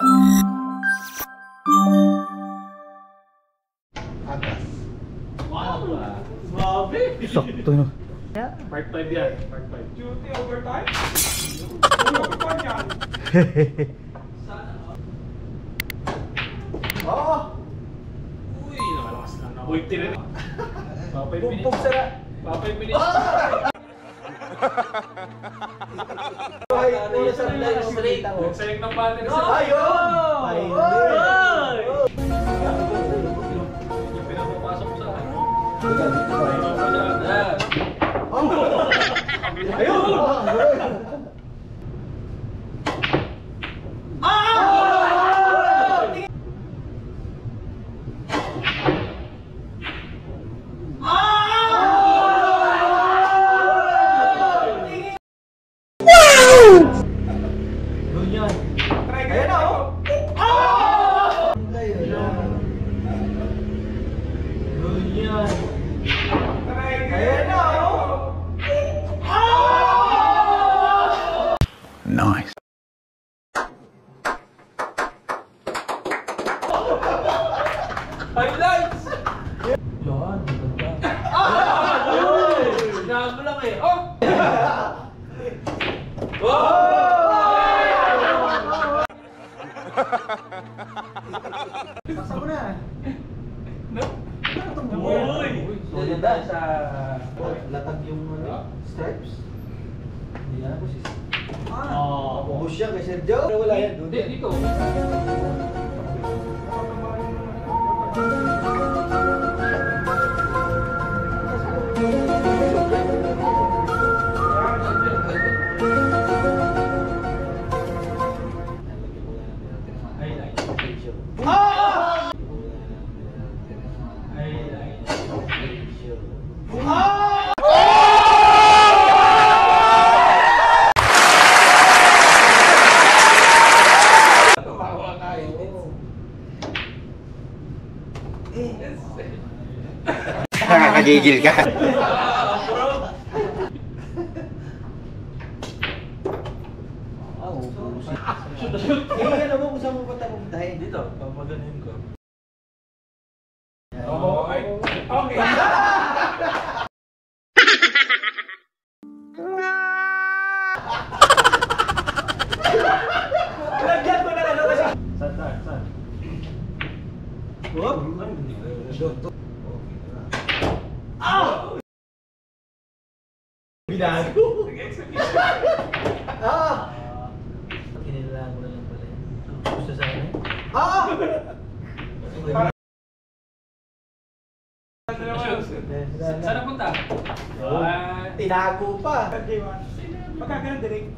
Agas. Wow! Grabe! Sakto na. Part 5 yan. Part 5. Duty overtime? Overtime yan. Oo! Uy, nakalakas lang na. Uy, tira. Pa 5 minutes. Bumbog sara. Pa 5 minutes. Ay, puro sa live straight ako. Sayang ng battery sa... Ayun! Ayun! Yung pinapapasok ko sa akin. Ayun! Ayan na, oh! Ayun na. Ganyan. Ayan na, oh! Nice. Highlights! Yan, maganda. Sinabi mo lang eh. Oh! Pasa mo na. No? Uy! Maganda sa... Latag yung stripes. Hindi na po sis. Bush yan kay Sergio. Wala yan doon. Hindi, dito. Nakakagigil ka. Ano mo kung saan mo patapagdahin? Dito, pamaganin ko. Oo, ay. Okay. Lagyan mo na ano kasi. Saan? Whoop! Binago! Kinilalaan ko na lang pala yan. Gusto sa akin? Saan napunta? Tinago pa! Pagka ganun direct.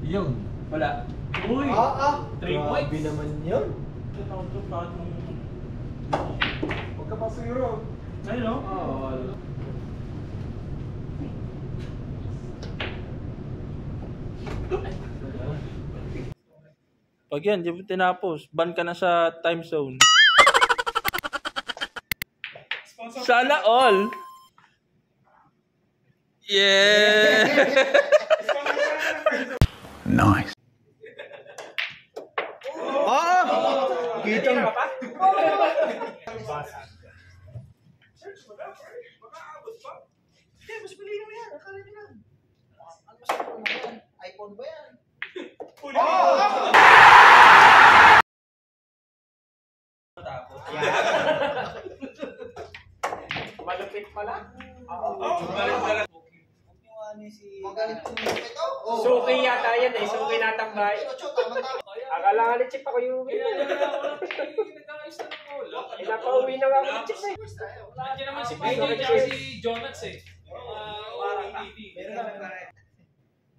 Yun. Wala. Uy! 3 points. Grabe naman yun. Huwag ka pa siguro. Ayun o. Pag yan, di mo tinapos, ban ka na sa time zone. Sana all! Yeah! Nice. Kitang... Mas pili mo yan. Akala nyo na. Ano mas pili mo yan? iPhone ba yan? Malupit pala. Magalit ko ito. Suki yata yan eh. Suki natambay. Akala nga ni Chip ako yung uwi. Napauwi na nga ako ni Chip eh. Nandiyan naman si Pete at si Jonas eh. Meron naman na rin.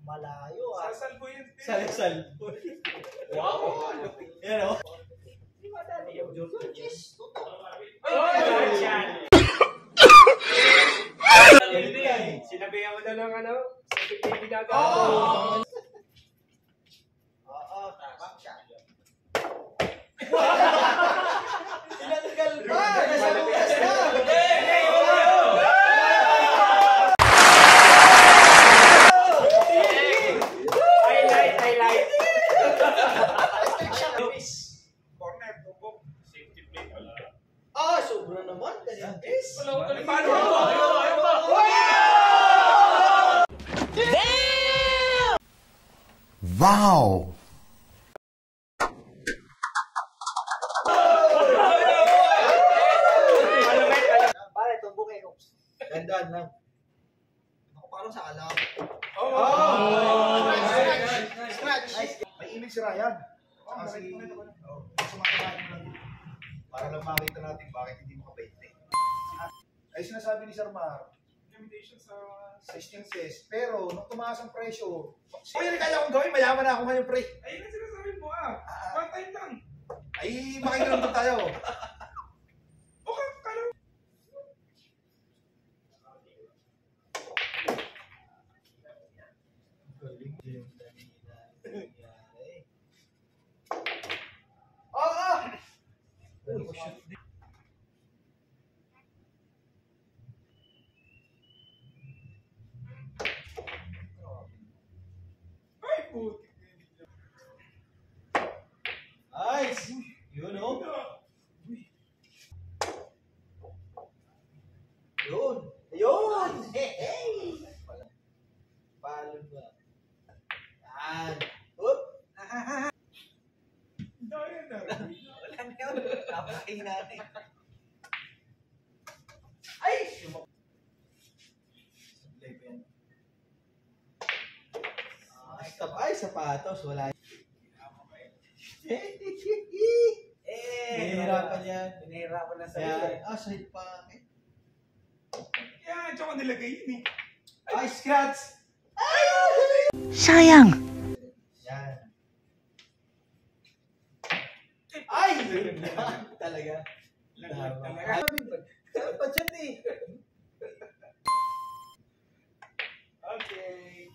Malayo ah. Sasalbo yun. Sal-sal. Wow. Yan o. Di ba dali yung Cheese. Tutok. Sinabihan ko na ng ano, sa TV na Oo, tabak siya. Tinanggal pa! Nasa bukas na! Highlight! Wow! Pare, tumbok eh. Gandaan lang. Ako parang sa alam. Scratch. May imig si Ryan. Kasi, sumakamahin lang. Para lang makita natin bakit hindi makabainte. Ay sinasabi ni Sir Mar, limitation sa instances. Pero, nung tumaas ang presyo, yun kaya kong gawin, mayaman na ako ngayon, pre. Ayun ang sinasabi mo one time lang. Ay, makikiram doon tayo. Okay, kala mo. Ay, putik. Nice! Yun o. Yun! Yun! Hey! Palo ba? Yan! Oop! Daya na. Wala na yun. Napakain natin. Ay! Ay, sapatos. Wala. Binihirapan yan. Binihirapan na sa'yo. Sahid pa. Yan, tsaka nilagay yun eh. Ay, scratch! Sayang! Yan. Ay! Talaga. Talaga. Dapat yan eh. Okay.